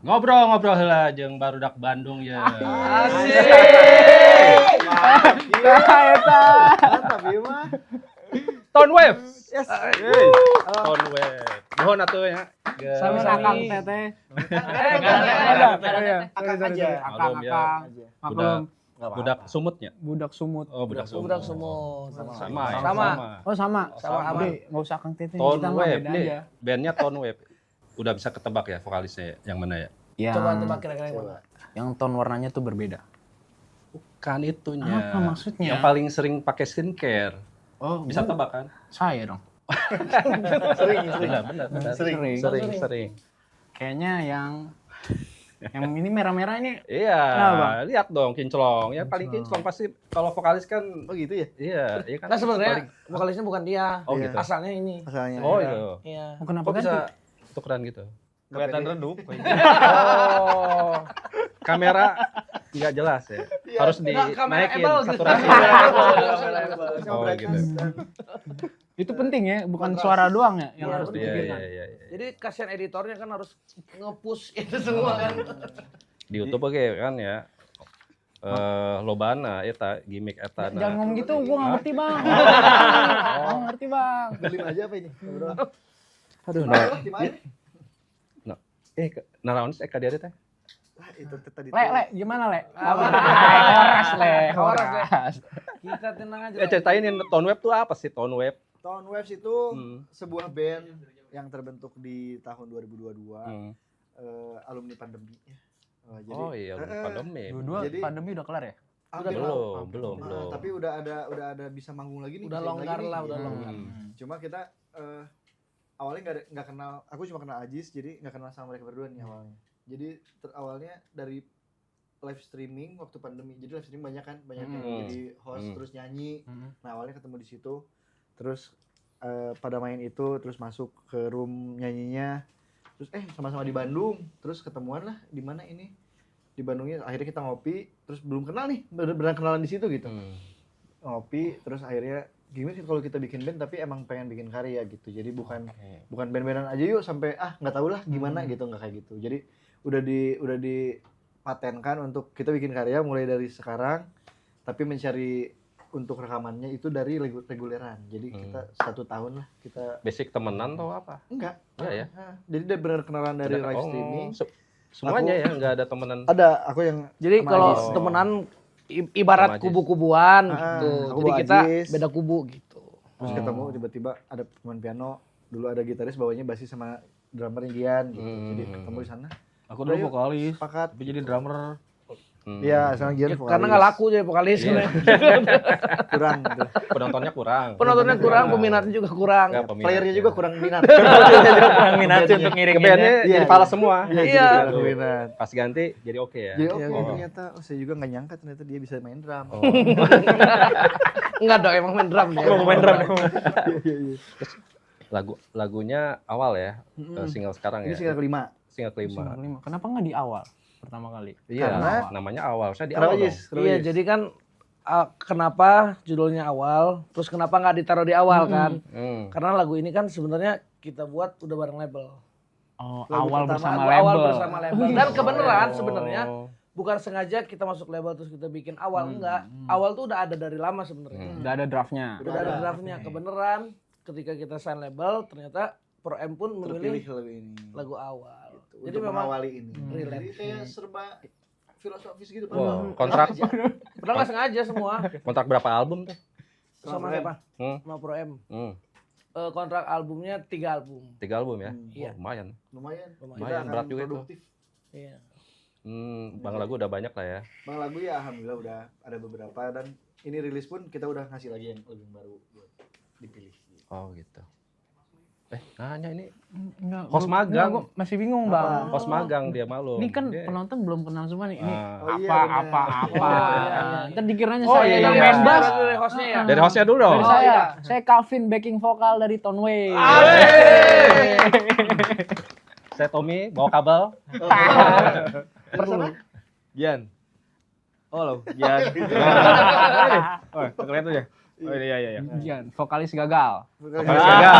Ngobrol-ngobrol heula jeung barudak Bandung ya. Asik. Mantap ieu mah. Tone Wave. Yes. Tone Wave. Nuhun atuh ya. Sama Akang Teteh. Akang aja. Maklum ya. Maklum. Budak sumutnya. Budak sumut. Oh, budak sumut. Budak semua. Sama. Oh sama. Sama aman. Enggak usah Akang Teteh. Tone Kita mah Wave beda nih. aja. Bandnya Tone Wave. Udah bisa ketebak ya vokalisnya yang mana ya? Coba tebak kira-kira yang mana? Yang tone warnanya tuh berbeda. Kan itunya. Apa maksudnya? Yang paling sering pakai skincare. Oh, Bisa tebak kan? saya dong. Benar. Sering. Kayaknya yang ini merah-merah ini. Iya, Kenapa? lihat dong kinclong. Yang paling kinclong pasti kalau vokalis kan Oh gitu ya? iya kan. Nah sebenarnya vokalisnya bukan dia. Oh gitu. Asalnya ini. Asalnya. Oh itu. Iya. Oh, kenapa Kok bisa ganti? tukeran gitu? Nggak Kelihatan pede. redup. Oh. Kamera nggak jelas ya. Harus dinaikin saturasi. Oh gitu. Itu penting ya, bukan suara doang ya yang harus Iya. dipikirkan. Jadi kasihan editornya kan harus nge-push itu semua kan. Di YouTube oke kan ya. Lobana eta gimmick eta. Jangan ngomong gitu, gua nggak ngerti bang. Nggak ngerti bang. Beli aja apa ini? Ngobrol. Aduh, Di mana? naraonis eka dia teh. Ah, itu tadi. Le, gimana le? Horas. Kita tenang aja. Ceritain Tone Wave tuh apa sih Tone Wave? Tone Waves itu sebuah band yang terbentuk di tahun 2022. Alumni pandemi. Jadi, Oh iya, pandemi. Dua Jadi- pandemi udah kelar ya? Belum. Tapi udah ada bisa manggung lagi nih. Udah bisa longgar lagi nih. lah, udah longgar. Cuma kita awalnya nggak kenal, aku cuma kenal Ajis, jadi nggak kenal sama mereka berdua nih awalnya. Jadi awalnya dari live streaming waktu pandemi. Jadi live streaming banyak yang jadi host terus nyanyi. Nah awalnya ketemu di situ, terus pada main itu, terus masuk ke room nyanyinya, terus sama-sama di Bandung, terus ketemuan lah di mana ini di Bandungnya. Akhirnya kita ngopi, terus belum kenal nih, beneran kenalan di situ gitu. Ngopi, terus akhirnya gimana sih kalau kita bikin band tapi emang pengen bikin karya gitu. Jadi bukan band-bandan aja yuk sampai nggak tahu lah gimana gitu, nggak kayak gitu. Jadi udah dipatenkan untuk kita bikin karya mulai dari sekarang, tapi mencari untuk rekamannya itu dari reguleran. Jadi kita 1 tahun lah kita Basic temenan atau apa? enggak. Iya ya. Jadi udah benar kenalan dari live streaming. Semuanya ya, nggak ada temenan. Ada aku yang Jadi sama kalau Ajis. temenan ibarat Sama Ajis. kubu-kubuan gitu. aku Jadi bawa kita Ajis. beda kubu gitu. Terus ketemu tiba-tiba ada pemain piano, dulu ada gitaris, bawahnya basis sama drummernya Gian gitu. Jadi ketemu di sana. Aku Udah dulu yuk, vokalis, sepakat. tapi jadi drummer. Iya, sama Gian vokalis. Karena nggak laku jadi vokalis. Kurang gitu. Penontonnya kurang. Penontonnya kurang, peminatnya juga kurang. Nggak, peminat, Playernya ya. juga kurang minat. Kurang minat untuk ngiringinnya. Bandnya Iya, jadi iya. pala semua. Iya. Kurang minat. Pas ganti jadi oke ya. Jadi oke Oh. ternyata, saya juga nggak nyangka ternyata dia bisa main drum. Oh. Enggak dong, emang main drum dia. Main drum. Lagunya awal ya, single sekarang Ini ya. single kelima. Single kelima. Kenapa nggak di awal pertama kali? Iya, Karena- namanya awal. Saya di Kenapa awal Jis? dong. Kenapa Iya, Jis? jadi kan kenapa judulnya awal, terus kenapa nggak ditaruh di awal kan? Karena lagu ini kan sebenarnya kita buat udah bareng label. Oh, Lagu awal pertama, bersama Lagu label. awal bersama label. Dan kebenaran sebenarnya Oh. bukan sengaja kita masuk label terus kita bikin awal, enggak. Awal tuh udah ada dari lama sebenarnya. Udah ada draftnya. Udah ada draftnya. Kebenaran ketika kita sign label ternyata Pro M pun memilih Terpilih lagu ini. lagu awal. Jadi Jadi memang mengawali ini. relate. Jadi kayak serba filosofis gitu. Wow, kontrak pernah nggak sengaja semua kontrak berapa album tuh? sama siapa? Hmm. Sama Pro M. Hmm. Kontrak albumnya 3 album. 3 album ya? Iya. Oh, lumayan. Lumayan. Lumayan. Kita akan Berat juga itu. produktif. Iya. Bang lagu udah banyak lah ya. Bang lagu ya alhamdulillah udah ada beberapa, dan ini rilis pun kita udah ngasih lagi yang lebih baru buat dipilih. Oh gitu. Nanya ini Enggak, Host magang. gua masih bingung bang. pos magang dia malu. Ini kan Dia- penonton belum kenal semua nih. Ini Ah. Oh, iya, apa. iya. Ntar dikiranya Oh, saya iya, yang iya. main bass. Dari hostnya ya. Dari hostnya dulu dong. Dari saya. Saya Calvin backing vokal dari Tone Wave. Saya Tommy bawa kabel. Perlu. Gian. Oh lo, Gian. Oh, keren tuh ya. Oh iya. Gian, vokalis gagal. Vokalis gagal.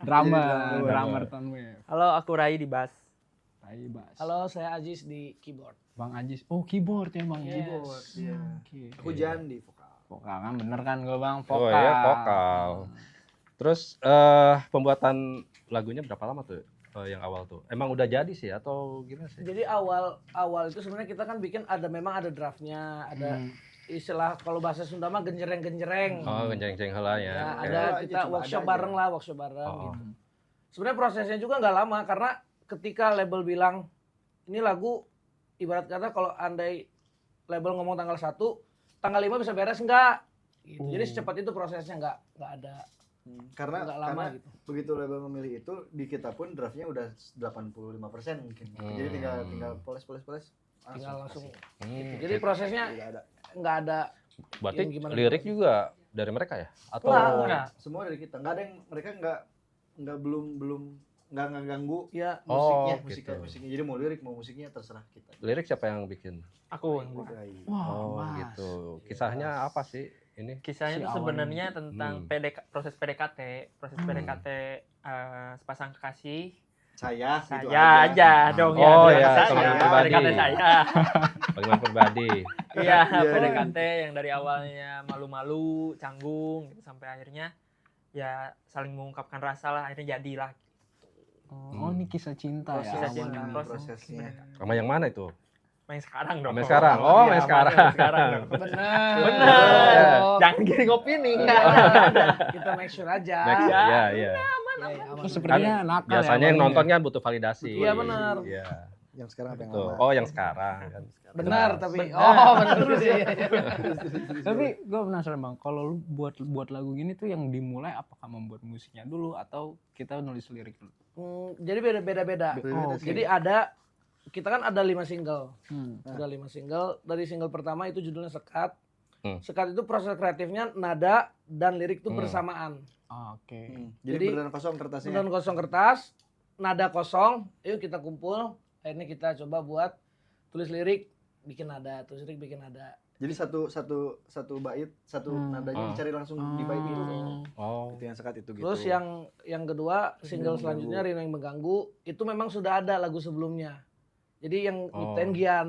Drummer Tone Wave. Halo, aku Rai di bass. Aibas. Halo, saya Ajis di keyboard. Bang Ajis. Oh, keyboard emang ya. Yes. Keyboard, iya. Oke. Aku Jan di vokal. Vokal kan bener kan gue Bang, Oh vokal. iya, vokal. Terus pembuatan lagunya berapa lama tuh yang awal tuh? Emang udah jadi sih atau gimana sih? Jadi awal itu sebenarnya kita kan bikin memang ada draftnya, ada istilah kalau bahasa Sunda mah genjereng-genjereng. Oh, genjeng-genjeng heula Ya, ya. ada Coba kita aja, workshop coba ada bareng aja. lah, workshop bareng Oh. gitu. Sebenarnya prosesnya juga nggak lama karena ketika label bilang ini lagu ibarat kata kalau andai label ngomong tanggal 1, tanggal 5 bisa beres enggak? Gitu. Jadi secepat itu prosesnya nggak ada Karena nggak lama karena gitu. begitu label memilih itu di kita pun draftnya udah 85% mungkin. Jadi tinggal poles. Tinggal langsung. Hmm, Jadi prosesnya Tidak ada. nggak ada berarti yang gimana- lirik juga dari mereka ya? Atau Enggak. Semua dari kita. Nggak ada yang mereka nggak belum nggak ganggu ya musiknya, Oh, musiknya, gitu. musiknya. Jadi mau lirik mau musiknya terserah kita. lirik siapa yang bikin? Aku. Oh, gitu. Kisahnya apa sih ini? Kisahnya Si itu awalnya. sebenarnya tentang proses PDKT, sepasang kekasih. Saya gitu Saya aja dong ya. Oh, bilang ya, saya, pengalaman pribadi. PDKT saya. Pengalaman pribadi. Iya, Iya. PDKT yang dari awalnya malu-malu, canggung gitu, sampai akhirnya ya saling mengungkapkan rasa lah, akhirnya jadilah. Oh, ini kisah cinta ya. Kisah cinta, awalnya. prosesnya. Sama yang mana itu? Main sekarang dong. Main sekarang. Oh, main Iya, sekarang. main sekarang dong. benar. Benar. Oh, Jangan gini ngopini. kita make sure aja. Next, Ya. iya, iya. Iya, iya, aman. Oh, sepertinya nakal ya. Biasanya yang awalnya. nonton kan butuh validasi. Iya, benar. Iya. Yang sekarang apa yang Tuh. lama? Oh, yang sekarang kan. Benar, Jelas. tapi Benar. benar sih. Tapi gue penasaran Bang, kalau lu buat lagu gini tuh yang dimulai apakah membuat musiknya dulu atau kita nulis lirik dulu? Jadi beda-beda. Oh, oke. Jadi kita kan ada 5 single. Hmm. Ada 5 single. Dari single pertama itu judulnya Sekat. Hmm. Sekat itu proses kreatifnya nada dan lirik itu bersamaan. Oh, oke. Jadi Jadi, beneran kosong kertasnya. Dan kosong kertas, nada kosong, yuk kita kumpul. Akhirnya kita coba buat tulis lirik, bikin nada, tulis lirik, bikin nada. Jadi satu bait, satu nadanya dicari langsung di bait itu. Oh. Itu yang sekat itu gitu. Terus yang kedua, single selanjutnya Rino yang mengganggu, itu memang sudah ada lagu sebelumnya. Jadi yang nyiptain Gian.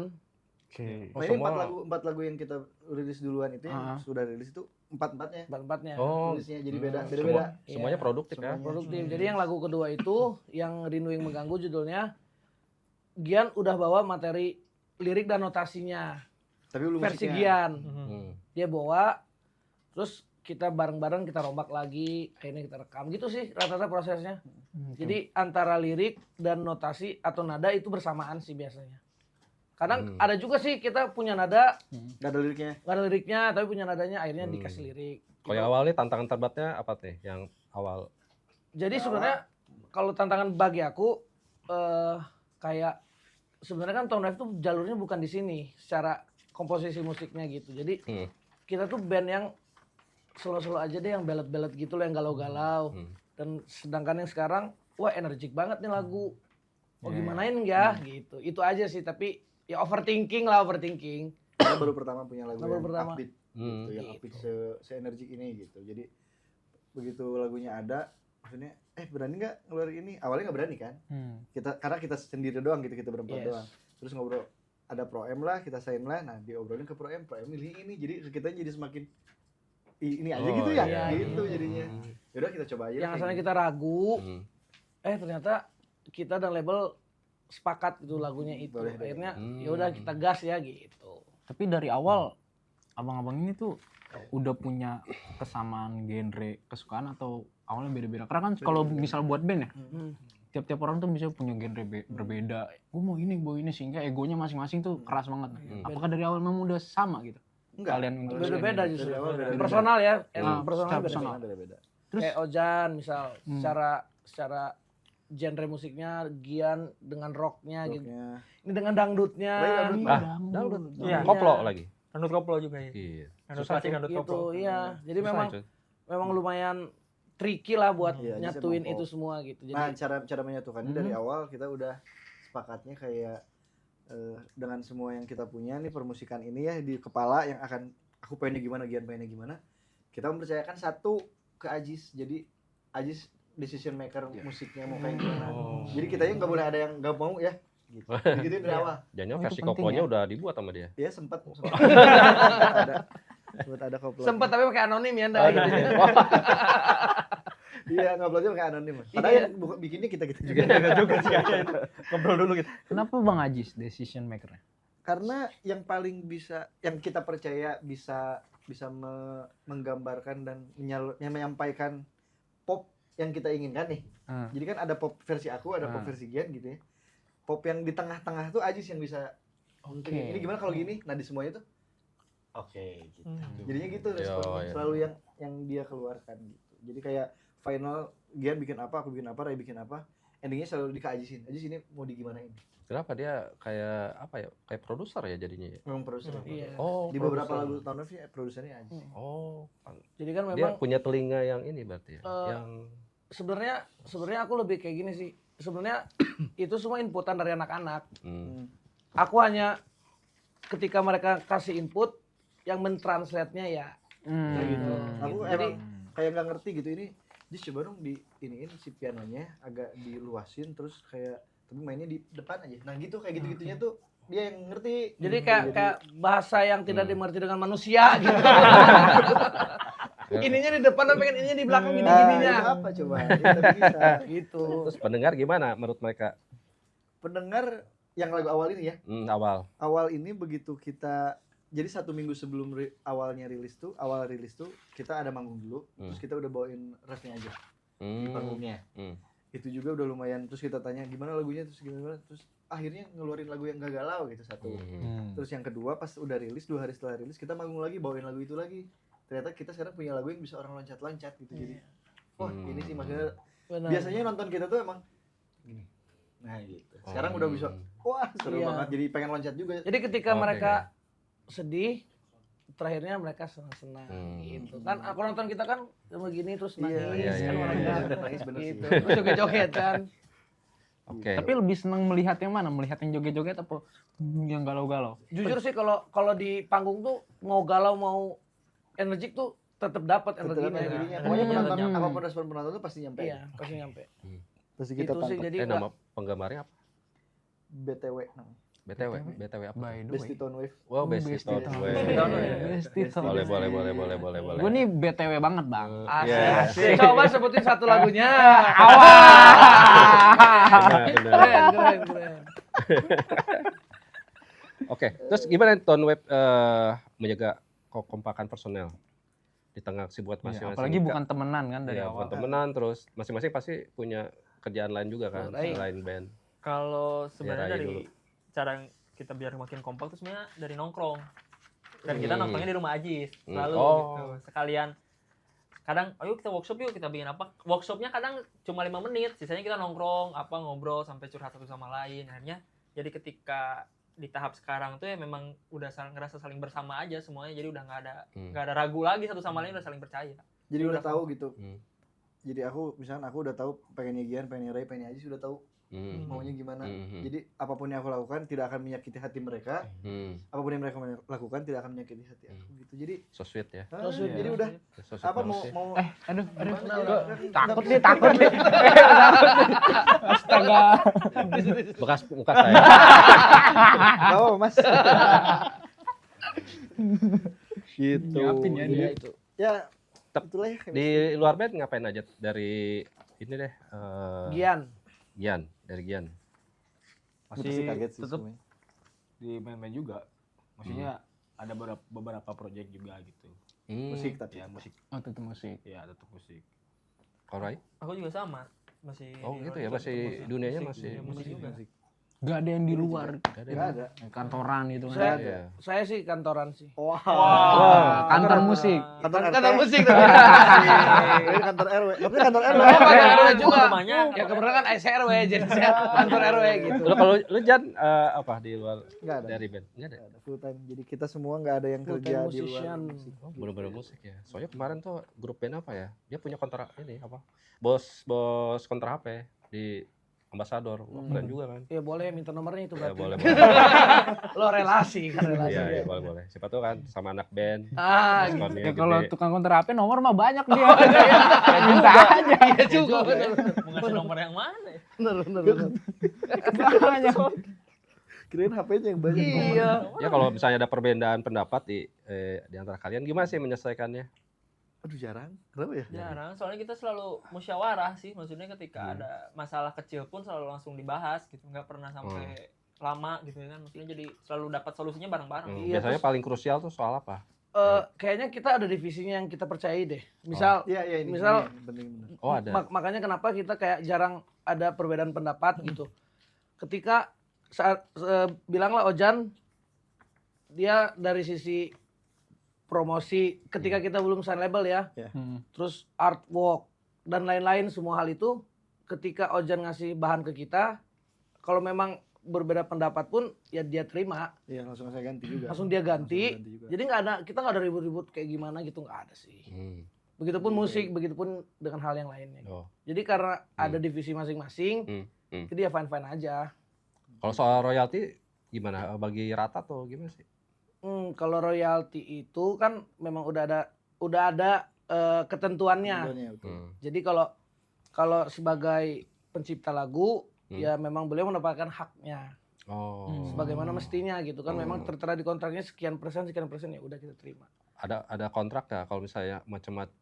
Oke. Nah, ini empat lagu yang kita rilis duluan itu yang sudah rilis itu empat-empatnya Empat-empatnya. Oh. rilisnya jadi beda Hmm. beda. Semuanya Iya. produktif ya. Semuanya. Produktif. Jadi yang lagu kedua itu yang Rindu yang mengganggu judulnya Gian udah bawa materi lirik dan notasinya Tapi belum versi musiknya. Gian. Hmm. Dia bawa terus kita bareng-bareng kita rombak lagi, akhirnya kita rekam gitu sih rata-rata prosesnya. Jadi antara lirik dan notasi atau nada itu bersamaan sih biasanya. Kadang ada juga sih kita punya nada Gak ada liriknya. nggak ada liriknya tapi punya nadanya akhirnya dikasih lirik. Kalau yang awal nih tantangan terberatnya apa nih? Yang awal. Jadi sebenarnya kalau tantangan bagi aku kayak sebenarnya kan Tone Wave tuh jalurnya bukan di sini secara komposisi musiknya gitu. Jadi kita tuh band yang slow-slow aja deh, yang ballad-ballad gitu loh, yang galau-galau. Dan sedangkan yang sekarang wah energik banget nih lagu. Oh gimanain ya gitu. Itu aja sih, tapi ya overthinking. Kita baru pertama punya lagu Baru yang pertama. upbeat gitu, yang upbeat se-energik ini gitu. Jadi begitu lagunya ada, maksudnya berani nggak ngeluarin ini? Awalnya nggak berani kan? Karena kita sendiri doang gitu, kita berempat Yes. doang. Terus ngobrol, ada Pro M lah, kita sign lah. Nah diobrolin ke Pro M milih ini. Jadi kita jadi semakin ini aja Oh, gitu ya, iya, gitu jadinya. Yaudah kita coba aja. Yang kayak asalnya gitu. kita ragu, Hmm. ternyata kita dan label sepakat gitu lagunya itu. Boleh deh. Akhirnya ya udah kita gas ya gitu. Tapi dari awal abang-abang ini tuh udah punya kesamaan genre kesukaan atau awalnya beda-beda? Karena kan kalau misal buat band ya, tiap-tiap orang tuh bisa punya genre berbeda. Gue mau ini sehingga egonya masing-masing tuh keras banget. Apakah dari awal memang udah sama gitu? Enggak. Kalian untuk Beda-beda Dari justru. awal beda-beda. Personal ya, personal secara beda-beda. Beda-beda. Terus Kayak Ojan misal secara genre musiknya, Gian dengan rocknya gitu. Rocknya. Ini dengan dangdutnya. Lagi dangdut. Dangdut. Iya. Koplo lagi. Dangdut koplo juga ya. Iya. Dangdut Susah klasik, tuh. dangdut Gitu, koplo. iya. Jadi Susah memang itu. memang lumayan tricky lah buat Iya, jadi nyatuin emang itu semua gitu. Jadi Nah, cara menyatukannya dari awal kita udah sepakatnya kayak dengan semua yang kita punya nih permusikan ini ya di kepala yang akan aku pengennya gimana, Gian pengennya gimana. Kita mempercayakan satu ke Ajis. Jadi Ajis decision maker musiknya mau kayak gimana. Jadi kita nggak boleh ada yang nggak mau ya. gitu. Gitu dari awal. Jangan Oh, itu versi penting koplonya ya. udah dibuat sama dia. Ya sempat ada koplo. Sempet tapi pakai anonim ya Nda gitu. Iya, nguploadnya pakai anonim. Padahal Iya. yang bikinnya kita juga. Enggak juga sih kayaknya. Ngobrol dulu gitu. Kenapa Bang Ajis decision maker-nya? Karena yang paling bisa, yang kita percaya bisa menggambarkan dan menyampaikan pop yang kita inginkan nih. Jadi kan ada pop versi aku, ada pop versi Gian gitu ya. Pop yang di tengah-tengah tuh Ajis yang bisa. Oke. Ini gimana kalau gini? Nah di semuanya tuh gitu. Jadinya gitu responnya. iya. Selalu yang dia keluarkan gitu. Jadi kayak final Gian bikin apa, aku bikin apa, Ray bikin apa. Endingnya selalu dikajisin. Ajis ini mau digimanain. Kenapa dia kayak apa ya? Kayak produser ya jadinya ya? Memang produser. Iya. Oh, Di beberapa produser. lagu tahun sih produsernya Ajis. Oh, Jadi kan dia memang punya telinga yang ini berarti ya? Yang sebenarnya aku lebih kayak gini sih. Sebenarnya itu semua inputan dari anak-anak. hmm. Aku hanya ketika mereka kasih input yang mentranslate-nya ya Kayak gitu. Aku Jadi kayak nggak ngerti gitu ini. Jis coba dong di iniin si pianonya agak diluasin terus kayak tapi mainnya di depan aja. Nah gitu kayak gitu-gitunya tuh dia yang ngerti. jadi kayak bahasa yang tidak dimengerti dengan manusia gitu. Ininya di depan tapi pengen ininya di belakang Nah, gini-gininya. itu apa coba? Ya, tapi bisa. Gitu. Terus pendengar gimana menurut mereka? Pendengar yang lagu awal ini ya. Awal. Awal ini begitu kita jadi 1 minggu sebelum awal rilis tuh kita ada manggung dulu, terus kita udah bawain refnya aja di panggungnya. Itu juga udah lumayan. Terus kita tanya gimana lagunya, terus gimana, terus akhirnya ngeluarin lagu yang gak galau gitu satu. Terus yang kedua pas udah rilis 2 hari setelah rilis kita manggung lagi bawain lagu itu lagi. Ternyata kita sekarang punya lagu yang bisa orang loncat-loncat gitu. Jadi wah ini sih maksudnya Benar. biasanya nonton kita tuh emang gini. Nah gitu. Sekarang udah bisa wah seru Iya. banget jadi pengen loncat juga. Jadi ketika Oke, mereka sedih, terakhirnya mereka senang-senang gitu. Kan aku nonton kita kan begini terus nangis iya, kan iya, mereka iya. Nangis bener sih. gitu. Terus joget-joget kan. Oke. Tapi lebih seneng melihat yang mana? Melihat yang joget-joget apa yang galau-galau? Jujur sih kalau di panggung tuh mau galau mau energik tuh tetap dapat Tetep energinya. energinya. kan. Pokoknya penonton Nyampe. apapun respon penonton tuh pasti nyampe. Iya, pasti nyampe. Pasti Itu sih jadi Nama penggemarnya apa? BTW namanya. BTW apa? By the Besti way. Tone Wave. Wow, Besti Besti Tone Tone Wave. Besti Tone. Boleh. Gue nih BTW banget bang. Asik. Iya. Asik. Coba sebutin satu lagunya. Benar. Keren. Oke, terus gimana Tone Wave menjaga kekompakan personel di tengah kesibukan masing-masing? Apalagi bukan temenan kan dari Iya, awal. bukan temenan, terus masing-masing pasti punya kerjaan lain juga kan, Baik. selain band. Kalau Rai sebenarnya dari dulu. cara kita biar makin kompak tuh sebenarnya dari nongkrong. Dan kita nongkrongnya di rumah Ajis selalu Oh. gitu. Sekalian kadang ayo kita workshop yuk, kita bikin apa. Workshopnya kadang cuma 5 menit, sisanya kita nongkrong, ngobrol sampai curhat satu sama lain. Akhirnya jadi ketika di tahap sekarang tuh ya memang udah ngerasa saling bersama aja semuanya, jadi udah nggak ada ragu lagi satu sama lain, udah saling percaya. Jadi udah tahu gitu. Hmm. Jadi aku misalnya aku udah tahu pengennya Gian, pengennya Ray, pengennya Ajis sudah tahu maunya gimana. Jadi apapun yang aku lakukan tidak akan menyakiti hati mereka. Apapun yang mereka lakukan tidak akan menyakiti hati aku gitu. Jadi So sweet ya. jadi udah So sweet apa banget mau sih. mau Aduh. takut Takut nih. Astaga. Bekas muka saya. Gak apa Mas. Gitu. Nyiapin ya dia. itu. Ya itulah ya. Di luar band ngapain aja dari ini deh? Gian. Dari Gian. Pasti Masih kaget sih tetap semuanya. di main-main juga. Maksudnya ada beberapa project juga gitu. Musik tapi Ya musik, Oh tetap musik. ya tetap musik. Kalau Rai? Aku juga sama, masih Oh di gitu luar ya, juga masih tetap musik. dunianya Musik, masih iya, musik juga. Gak ada yang di luar. Gak ada. Gak ada. Kantoran gitu kan. Saya- Iya. Saya sih kantoran sih. Wah. Kantor musik. Kantor musik tapi. Ini kantor RW. Tapi kantor RW. Oh, kantor RW juga. Rumahnya. Ya kebetulan kan SRW jadi saya kantor RW gitu. Lu kalau lu Jan apa di luar Enggak ada. dari band? Enggak ada. Nggak ada full time. Jadi kita semua nggak ada yang Full kerja time di luar musician. musik. Oh, bener-bener musik ya. Soalnya kemarin tuh grup band apa ya? Dia punya kontrak ini apa? Bos kontrak HP di Ambasador. Wah, keren juga kan. Ya boleh minta nomornya itu Ya berarti. boleh. Lo relasi kan relasi. Iya, boleh. Siapa tuh kan sama anak band. Ah, gitu. diskonnya Ya kalau gede. tukang konter HP nomor mah banyak dia. Ya minta aja. Iya juga benar. Mau ngasih nomor yang mana ya? Benar. Banyak. Kirain HP-nya yang banyak. Iya. Ya kalau misalnya ada perbedaan pendapat di antara kalian, gimana sih menyelesaikannya? Aduh jarang. Kenapa ya? Jarang, soalnya kita selalu musyawarah sih, maksudnya ketika ada masalah kecil pun selalu langsung dibahas gitu, nggak pernah sampai lama gitu kan, maksudnya jadi selalu dapat solusinya bareng-bareng. Iya, Biasanya terus- paling krusial tuh soal apa? Kayaknya kita ada divisinya yang kita percayai deh. Misal, Iya ini. misal ini penting bener. Oh ada. makanya kenapa kita kayak jarang ada perbedaan pendapat gitu. Ketika saat bilanglah Ojan, dia dari sisi promosi, ketika kita belum sign label ya, terus artwork dan lain-lain semua hal itu, ketika Ojan ngasih bahan ke kita, kalau memang berbeda pendapat pun ya dia terima, Iya langsung saya ganti juga. langsung dia ganti. Langsung juga. Jadi kita nggak ada ribut-ribut kayak gimana gitu, nggak ada sih. Begitupun musik, begitupun dengan hal yang lainnya. Oh. Jadi karena ada divisi masing-masing, jadi ya fine-fine aja. Kalau soal royalti gimana? Bagi rata atau gimana sih? Kalau royalti itu kan memang udah ada ketentuannya. Ketentuannya, betul. Jadi kalau sebagai pencipta lagu ya memang beliau mendapatkan haknya Oh. sebagaimana mestinya gitu kan. Memang tertera di kontraknya sekian persen ya udah kita terima. Ada kontrak ya kalau misalnya macam-macam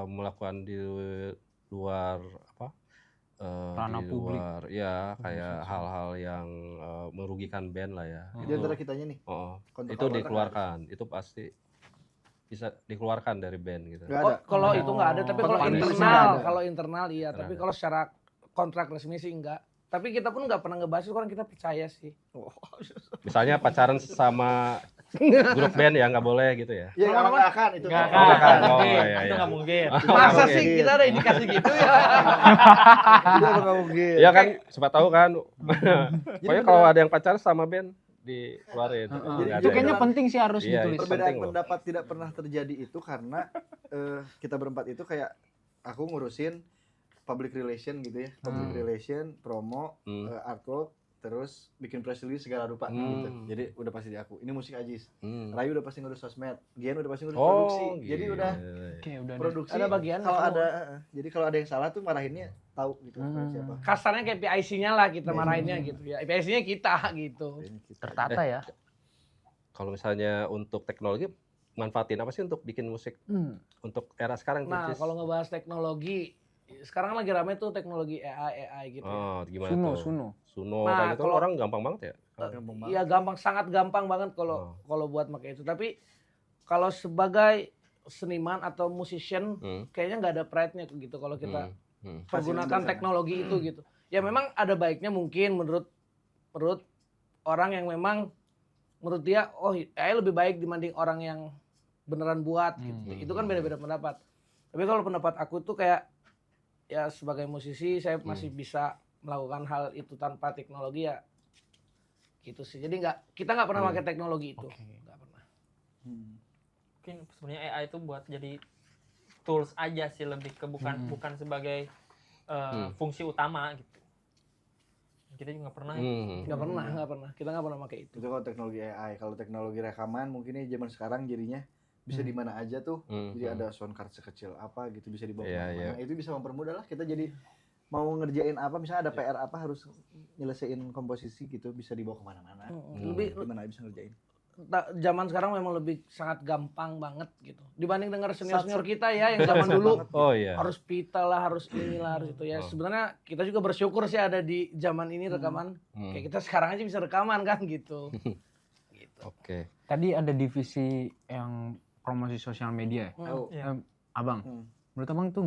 melakukan di luar apa? Ranah Di publik. luar, ya kayak hal-hal yang merugikan band lah ya. Di antara kitanya nih. Oh, kontrak itu kontrak dikeluarkan. Itu pasti bisa dikeluarkan dari band gitu. Nggak ada. Kalau itu nggak ada, tapi kalau Kontrak internal, nggak ada. kalau internal iya, Nggak tapi ada. kalau secara kontrak resmi sih enggak. Tapi kita pun nggak pernah ngebahas itu, orang kita percaya sih. Misalnya pacaran sama grup band ya nggak boleh gitu ya. Iya nggak akan itu. Nggak Oh, nggak akan. Oh, mungkin. iya, Itu iya. nggak mungkin. Masa Oke. sih kita ada indikasi gitu ya? Itu nggak mungkin. Iya kan, siapa tahu kan. Jadi Pokoknya kalau ada yang pacaran sama band dikeluarin. Jadi- Nggak Itu ada kayaknya ya. penting sih harus Iya, ditulis. itu Perbedaan penting loh. pendapat tidak pernah terjadi itu karena kita berempat itu kayak aku ngurusin public relation gitu ya, public relation, promo, artwork, terus bikin press release segala rupa gitu. Jadi udah pasti di aku. Ini musik Ajis. Rayu udah pasti ngurus sosmed, Gian udah pasti ngurus produksi. Jadi gitu. udah Oke, udah deh. produksi. Ada bagian kalau semua. ada jadi kalau ada yang salah tuh marahinnya tahu gitu siapa. Kasarnya kayak PIC-nya lah kita marahinnya gitu ya. PIC-nya kita gitu. Tertata ya. Kalau misalnya untuk teknologi, manfaatin apa sih untuk bikin musik untuk era sekarang? Nah, Cis? kalau ngebahas teknologi, sekarang lagi rame tuh teknologi AI gitu. Oh, gimana Suno, tuh? Suno. Suno Nah, kayak gitu kalau- orang gampang banget ya. Gampang banget. Iya gampang, sangat gampang banget kalau buat pakai itu. Tapi kalau sebagai seniman atau musician, kayaknya nggak ada pride-nya gitu kalau kita pergunakan Fasilitas. teknologi itu gitu. Ya memang ada baiknya mungkin menurut orang yang memang menurut dia AI lebih baik dibanding orang yang beneran buat gitu. Itu kan beda-beda pendapat. Tapi kalau pendapat aku tuh kayak ya sebagai musisi saya masih bisa melakukan hal itu tanpa teknologi ya gitu sih. Jadi kita nggak pernah pakai teknologi itu. Nggak pernah. Mungkin sebenarnya AI itu buat jadi tools aja sih, lebih ke bukan sebagai fungsi utama gitu. Kita juga nggak pernah. Nggak pernah. Kita nggak pernah pakai itu. Itu kalau teknologi AI, kalau teknologi rekaman mungkin ini zaman sekarang jadinya bisa di mana aja tuh. Jadi ada sound card sekecil apa gitu bisa dibawa Iya, kemana-mana. iya. Itu bisa mempermudah lah kita jadi mau ngerjain apa, misalnya ada PR apa harus nyelesain komposisi gitu bisa dibawa kemana-mana. Lebih Gimana bisa ngerjain? zaman sekarang memang lebih sangat gampang banget gitu. Dibanding dengar senior-senior kita ya yang zaman dulu Oh iya. harus pita lah, harus inilah, harus itu ya. Sebenarnya kita juga bersyukur sih ada di zaman ini rekaman. Kayak kita sekarang aja bisa rekaman kan gitu. Gitu. Oke. Tadi ada divisi yang promosi sosial media ya. Oh, Iya. Abang, Hmm. menurut abang tuh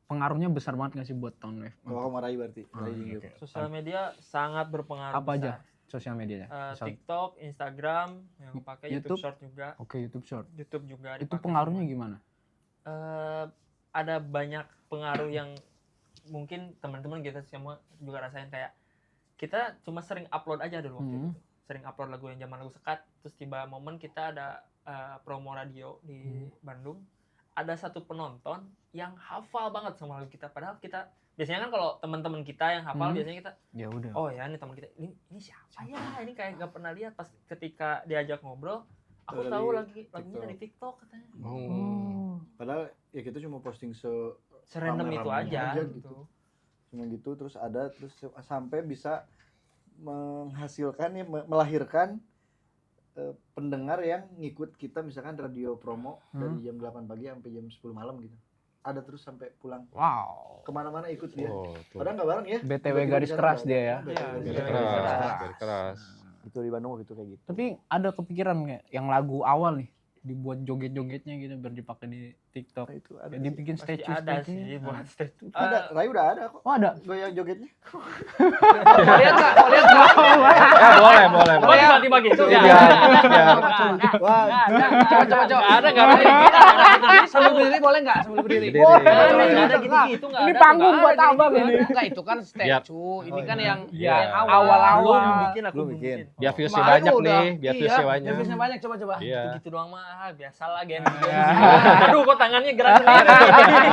pengaruhnya besar banget nggak sih buat Town Wave? kalau kamu Rai berarti. Rai juga. Sosial media sangat berpengaruh. Apa aja besar. sosial medianya? Misal- TikTok, Instagram, yang pakai YouTube YouTube? Short juga, Oke, YouTube Short. YouTube juga. Itu dipakai pengaruhnya semua. gimana? Ada banyak pengaruh yang mungkin teman-teman kita semua juga rasain, kayak kita cuma sering upload aja dulu waktu itu. Sering upload lagu yang zaman lagu sekat, terus tiba momen kita ada promo radio di Bandung. Ada satu penonton yang hafal banget sama lagu kita, padahal kita biasanya kan kalau teman-teman kita yang hafal biasanya kita Ya udah. oh ya ini teman kita, ini siapa ya, ini kayak gak pernah lihat. Pas ketika diajak ngobrol, aku Dari tahu lagunya dari TikTok katanya. Padahal ya kita cuma posting Serandom itu rame-ramenya aja aja gitu. Cuma gitu terus sampai bisa menghasilkan ya melahirkan pendengar yang ngikut kita misalkan radio promo dari jam 8 pagi sampai jam 10 malam gitu. Ada terus sampai pulang. Wow. Kemana-mana ikut dia. Oh, tuh. Padahal nggak bareng ya. BTW Tiba-tiba garis di sana keras nggak dia ada. ya. BTW Iya, garis Garis keras. keras, garis keras. Itu di Bandung gitu kayak gitu. Tapi ada kepikiran nggak yang lagu awal nih dibuat joget-jogetnya gitu biar dipakai di TikTok. Nah, itu ada. Ya, dibikin Pasti statue ada sih statue. buat statue. Ada, Rai udah ada kok. Oh ada. Goyang jogetnya. Mau lihat nggak? Mau lihat nggak? Ya, boleh. Oh, tiba-tiba gitu ya. Wah, Coba. Ada enggak ada kita. Sambil berdiri boleh nggak? Sambil berdiri. Berdiri. Boleh. Boleh. Enggak ada gitu-gitu enggak ada. Ini tuh, panggung nggak buat ada abang gitu-gitu. ini. Enggak, itu kan statue. Ini kan yang Iya. yang Awal-awal. Belum bikin aku Belum belum bikin. bikin. Biar viewsnya Kemarin banyak udah. nih, biar viewsnya Iya, banyak. biar viewsnya banyak. Coba. Iya. Gitu doang mah biasalah Gen Z. Aduh kok tangannya gerak sendiri.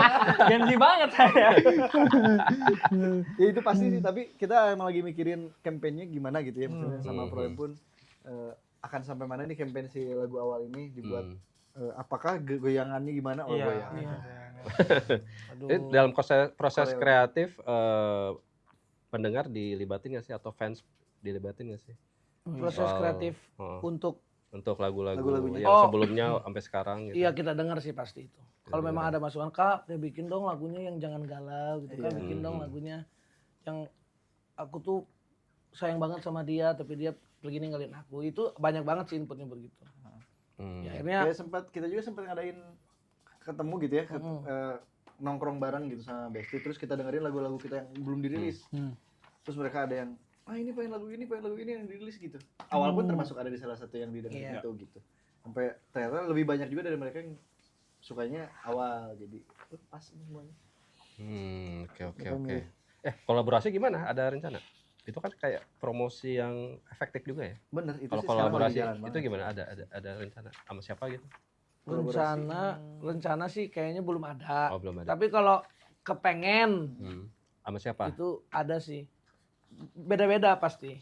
Gen Z banget saya. Ya itu pasti sih, tapi kita emang lagi mikirin kampanyenya gimana gitu ya, misalnya sama Proem pun akan sampai mana nih campaign si lagu awal ini dibuat, apakah goyangannya gimana? Oh, goyangan. Jadi dalam proses Koreo. kreatif pendengar dilibatin nggak sih atau fans dilibatin nggak sih? Proses Soal- kreatif Oh, untuk untuk lagu-lagu Lagu-lagunya. yang Oh. sebelumnya sampai sekarang gitu. iya kita dengar sih pasti itu. Kalau Iya, memang iya. ada masukan, Kak, ya bikin dong lagunya yang jangan galau gitu kan, Iya. bikin dong lagunya yang aku tuh sayang banget sama dia tapi dia pergi ninggalin aku. Itu banyak banget sih inputnya begitu. Hmm. Ya, akhirnya Ya kita juga sempat ngadain ketemu gitu ya, nongkrong bareng gitu sama Besti, terus kita dengerin lagu-lagu kita yang belum dirilis. Terus mereka ada yang ini pengen lagu ini yang dirilis gitu. Awal pun termasuk ada di salah satu yang didengerin Iya. itu gitu. Sampai ternyata lebih banyak juga dari mereka yang sukanya awal, jadi pas semuanya. Oke. Makanya milih. Kolaborasi gimana? Ada rencana? Itu kan kayak promosi yang efektif juga ya. Bener, itu Kalau sih sekarang lagi kolaborasi jalan itu banget. gimana? Ada rencana sama siapa gitu? rencana sih kayaknya belum ada. Oh, belum ada. Tapi kalau kepengen Sama siapa? itu ada sih. Beda-beda pasti.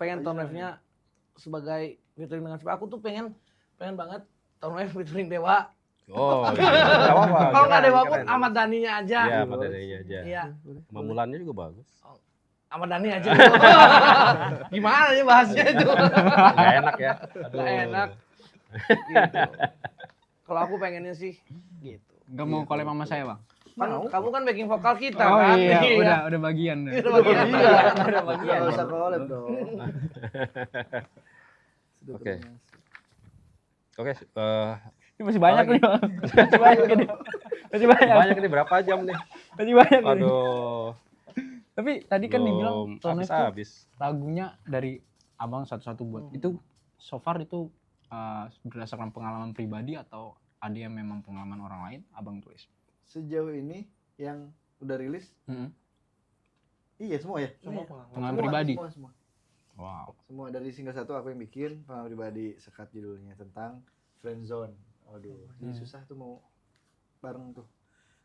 Pengen Tone Wave-nya sebagai featuring dengan siapa. Aku tuh pengen banget Tone Wave featuring Dewa. Oh, gitu. Nggak apa-apa. Kalau nggak Keren, Dewa pun keren. Ahmad Dhani-nya aja. Iya, Ahmad Dhani aja. Iya, Sama Mulannya juga bagus. Ahmad Dhani aja. Gimana ya bahasnya itu? Gak enak ya. Aduh. Nggak enak. Gitu. Kalau aku pengennya sih gitu. Gak mau collab sama saya bang? Kan kamu kan backing vokal kita Oh kan? iya, udah bagian. Udah bagian. Ada bagian. Nggak usah collab dong. Sudah Oke. termasuk. Oke, Ini masih banyak nih bang. Masih banyak ini. Masih banyak. banyak nih berapa jam nih? Masih banyak ini. Aduh. Tapi tadi kan dibilang belum Tone Wave tuh habis. lagunya dari abang satu-satu buat. Itu so far itu berdasarkan pengalaman pribadi atau ada yang memang pengalaman orang lain abang tulis? Sejauh ini yang udah rilis, iya semua ya. Pengalaman pribadi. Semua. Wow. Semua dari single 1 aku yang bikin, pengalaman pribadi, sekat judulnya tentang friendzone. Waduh, ini susah tuh mau bareng tuh.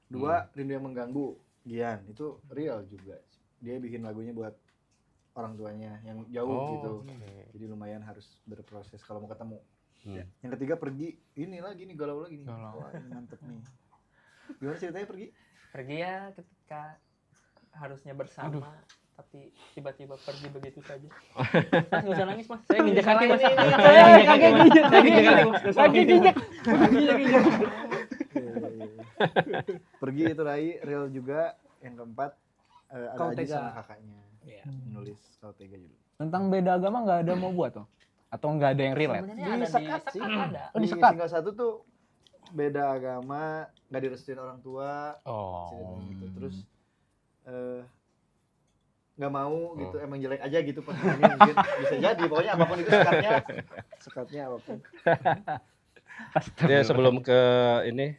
2, Rindu yang Mengganggu, Gian, itu real juga. Dia bikin lagunya buat orang tuanya yang jauh gitu. Jadi lumayan harus berproses kalau mau ketemu. Yang ketiga Pergi, ini lagi nih galau lagi nih. Wah, ini mantep nih. Gimana ceritanya Pergi? Pergi ya ketika harusnya bersama tapi tiba-tiba pergi begitu saja. Mas nggak usah nangis mas, saya nginjek hati mas. Kaki injek. Pergi itu Rai, real juga. Yang keempat ada Kau Aji Tega. sama kakaknya. Iya. Menulis Kau Tega juga. Tentang beda agama nggak ada mau buat tuh? Atau nggak ada yang relate? Sebenarnya Di ada sekat di sih. ada. Oh, Di disekat? single 1 tuh beda agama, nggak direstuin orang tua, Oh. ceritanya gitu. Terus nggak mau gitu, emang jelek aja gitu pas ini mungkin bisa jadi. Pokoknya apapun itu sekatnya apapun. Ya sebelum ke ini,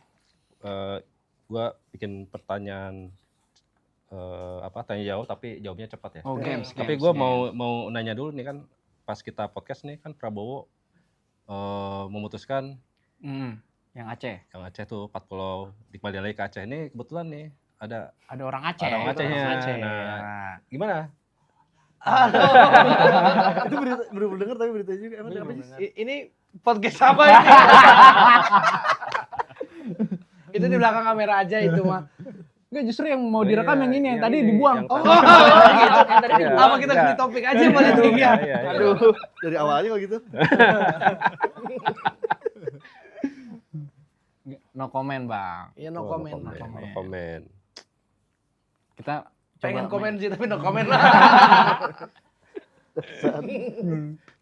gua bikin pertanyaan tanya jawab tapi jawabnya cepat ya. Oh, games. Tapi gue mau nanya dulu nih kan, pas kita podcast nih kan Prabowo memutuskan Yang Aceh. yang Aceh tuh 4 pulau dikembalikan lagi ke Aceh. Ini kebetulan nih ada Ada orang Aceh. Orang Acehnya. Orang Aceh. Nah, gimana? Itu berita, belum dengar tapi berita juga emang apa sih? Ini podcast apa ini? Itu di belakang kamera aja itu mah. Enggak, justru yang mau direkam Iya, yang ini yang tadi ini, dibuang. yang Oh, tadi. gitu. Yang tadi Iya. Apa kita ganti topik aja malah itu ya. Iya. Aduh, dari awalnya kok gitu. no comment, Bang. Iya no Oh, comment. no comment. Kita Pengen coba komen sih tapi no comment.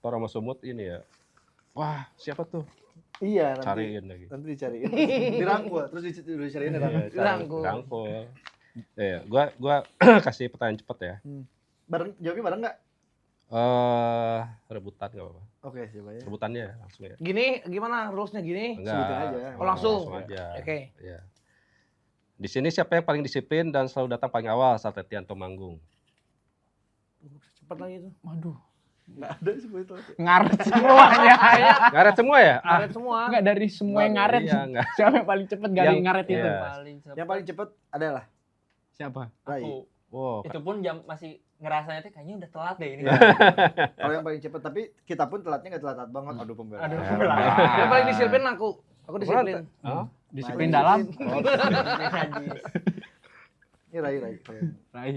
Tor sama Sumut ini ya. Wah, siapa tuh? Iya, nanti Cariin lagi. nanti dicariin. Dirangkul, terus dicariin dirangkul. Dirangkul. Rangkul. Ya, gua kasih pertanyaan cepet ya. Bareng, jawabnya bareng nggak? Rebutan enggak apa-apa. Oke, coba ya. Rebutannya langsung ya. Gini gimana rulesnya gini? Enggak. Sebutin aja. Oh, langsung? aja. Oke. Iya. Di sini siapa yang paling disiplin dan selalu datang paling awal saat latihan atau manggung? Cepet lagi tuh. waduh, Nggak ada sih itu. ngaret semuanya. Ngaret semua ya? Ngaret semua. Enggak dari semua yang ngaret. Iya, enggak. Siapa yang paling cepet garing Yang- ngaret itu? iya. Paling cepet. Yang paling cepet adalah Siapa? Rai. Aku. Wow. Itu pun jam masih ngerasanya tuh kayaknya udah telat deh ini. Kalau yang paling cepet, tapi kita pun telatnya nggak telat banget. Aduh, pembelaan. Aduh, Yang paling disiplin aku. Aku disiplin. Oh, Disiplin Nah, dalam. Ini Rai. Rai.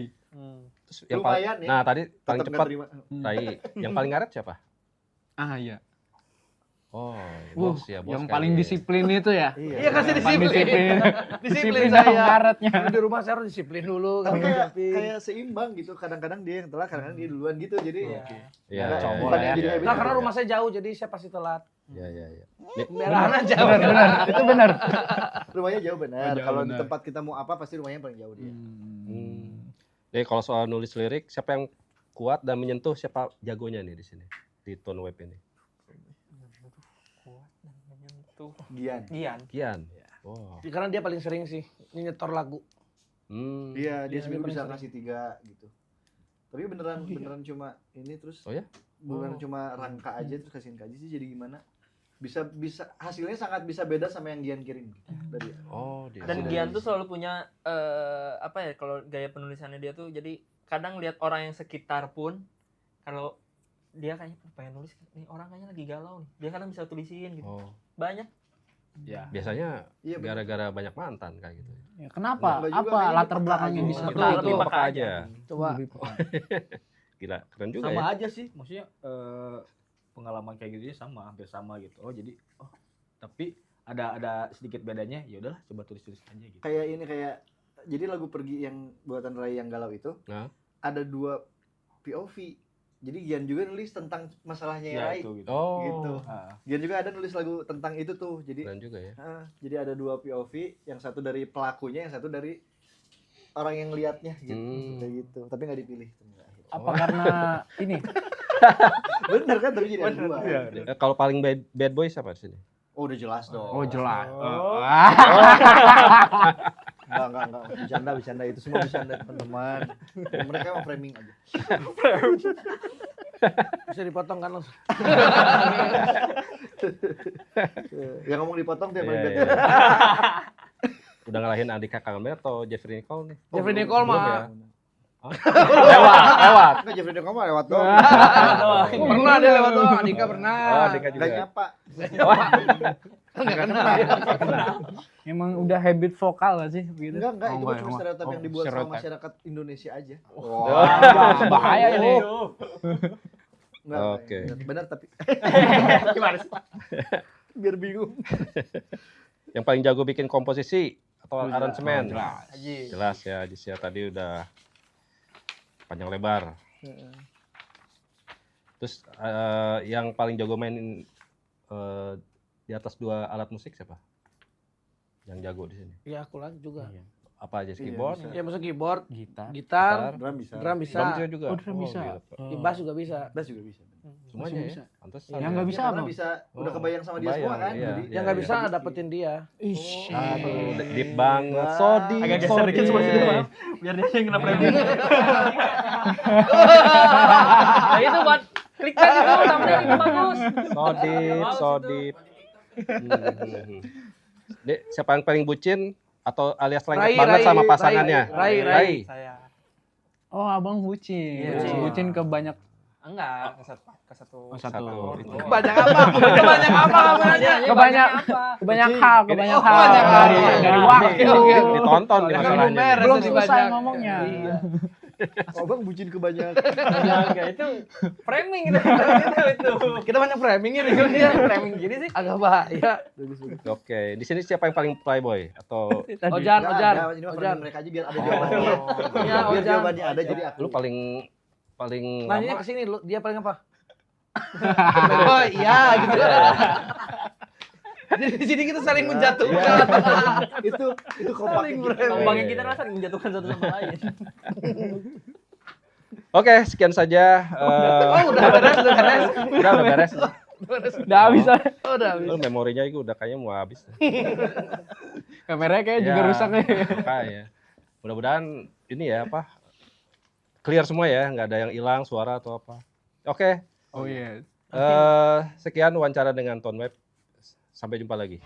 terus yang paling Lumayan ya. Nah, tadi paling Tetep nggak cepat terima. Rai. Yang paling ngaret siapa? Ah iya. Oh, Wuh, bos ya, bos. yang kali paling ya. disiplin itu ya. Iya kasih Yang paling disiplin. disiplin. Disiplin dalam saya. ngaretnya. Kalau di rumah saya harus disiplin dulu. Tapi kalau kayak, nyiapin. kayak seimbang gitu. Kadang-kadang dia yang telat, kadang-kadang dia duluan gitu. Jadi Iya, Nggak, iya, cowok iya, lah ya. iya, Jadi Nah iya. karena rumah saya jauh jadi saya pasti telat. Iya, iya, iya. Nih, Biar jauh. Benar. Itu benar. rumahnya jauh benar. Oh, jauh Kalau di benar. tempat kita mau apa, pasti rumahnya paling jauh dia. Jadi kalau soal nulis lirik, siapa yang kuat dan menyentuh, siapa jagonya nih di sini di Tone Web ini? Kuat dan menyentuh. Gian. Gian. Kian. Oh. Karena dia paling sering sih nyetor lagu. Iya, dia Iya, seminggu dia bisa paling ngasih 3 gitu. Tapi beneran cuma ini terus. Oh ya? Bukan cuma rangka aja terus kasihin ke Aji sih, jadi gimana? Bisa hasilnya sangat bisa beda sama yang Gian kirim gitu, dari Oh, dia. Dan Hasil Gian dari tuh selalu punya apa ya kalau gaya penulisannya dia tuh jadi kadang lihat orang yang sekitar pun kalau dia kayaknya pengen nulis nih orang kayaknya lagi galau nih. Dia kadang bisa tulisin gitu. Oh, Banyak. Ya. biasanya Iya, bener. gara-gara banyak mantan kayak gitu. Ya, kenapa? Enggak juga, Apa kayaknya latar peka belakangnya aja. bisa Itu kayak lebih gitu? peka aja. Coba. Lebih peka. Gila, keren juga Sama ya. aja sih, maksudnya pengalaman kayak gitu ya sama, hampir sama gitu. Oh jadi, tapi ada sedikit bedanya. Ya udahlah, coba tulis aja gitu. Kayak jadi lagu Pergi yang buatan Rai yang galau itu Nah. ada 2 POV. Jadi Gian juga nulis tentang masalahnya Ya Rai. itu gitu. Oh, Gitu. Ah, Gian juga ada nulis lagu tentang itu tuh. Jadi keren juga ya. jadi ada 2 POV, yang satu dari pelakunya, yang satu dari orang yang liatnya gitu. Kayak gitu. Tapi nggak dipilih. Apa karena ini? Bener kan, tapi jadi ada 2. Iya. Kalau paling bad boy siapa di sini? Oh, udah jelas dong. Oh jelas. Enggak. Bercanda itu semua bercanda teman-teman. Mereka emang framing aja. Bisa dipotong kan langsung. Yang ngomong dipotong tuh yang paling Iya, bad. iya. Udah ngalahin Andika Kangmer atau Jeffrey Nicole nih? Jeffrey Nicole Belum mah. ya? Lewat. Enggak, Jeffrey Nicole mah lewat doang. Pernah dia lewat doang. Andika pernah. Oh, Andika juga. Enggak nyapa. Enggak kenal. Emang udah habit vokal gak sih? Gitu? Enggak, Oh, itu enggak, cuma emang. stereotip yang dibuat sama stereotip. masyarakat Indonesia aja. Wah, bahaya ini. Enggak. Oke. Benar tapi Gimana sih? biar bingung. Yang paling jago bikin komposisi atau Oh, aransemen? jelas. Aji. Jelas ya, Jis ya tadi udah panjang lebar. Terus yang paling jago main di atas 2 alat musik siapa? Yang jago di sini. Ya aku lagi juga. Apa aja? Iya, Keyboard? bisa. Ya maksud keyboard, Gitar. gitar, Drum bisa. drum bisa, Drum bisa juga. Oh, drum bisa. gitu. bass juga bisa. Bass juga bisa. Semuanya bisa. ya. Pantesan. Yang ya. nggak bisa Karena apa? bisa udah Oh, kebayang sama dia kebayang, semua kan. iya. Jadi Yang nggak iya. bisa dapetin dia. Ih, Aduh, deep banget. Wah. So deep, Agak so geser dikit deep. semua situ, Bang. Biar dia yang kena framing. Nah itu buat klik aja dulu namanya itu bagus. So deep, Bagus so itu. deep. Dek, siapa yang paling bucin atau alias lengket Rai, banget Rai, sama Rai, pasangannya? Rai. Saya. Oh, abang bucin. Iya, Bucin ke banyak Enggak, ke satu. Oh, satu. Itu. Banyak apa? Banyak apa? Kebanyak hal banyak dari hal. dari Oke, waktu. oke. Ditonton di Soalnya kan masalahnya. belum beres. Belum Tadi selesai banyak. ngomongnya. Iya. Abang bucin kebanyakan. Enggak, itu framing itu. itu. Kita banyak framing ini Dia framing gini sih. agak bahaya. Oke, di sini siapa yang paling playboy atau Ojan. Nggak ada, ini mah Ojan. mereka aja biar ada jawabannya. Iya, Biar Ojan. jawabannya ada jadi aku. lu paling Nanya lama? ke sini, lu dia paling apa? Oh iya gitu. Jadi di sini kita saling menjatuhkan. Itu kompak. Ngomongin kita rasa menjatuhkan satu sama lain. Oke, sekian saja. Oh, udah beres. Udah beres. Udah habis. Oh, udah habis. Lu memorinya itu udah kayaknya mau habis. Kameranya kayak juga Ya, rusak nih. Makanya. Mudah-mudahan ini ya apa clear semua ya, nggak ada yang hilang suara atau apa. Oke, Oh iya. sekian wawancara dengan Tonweb. Sampai jumpa lagi.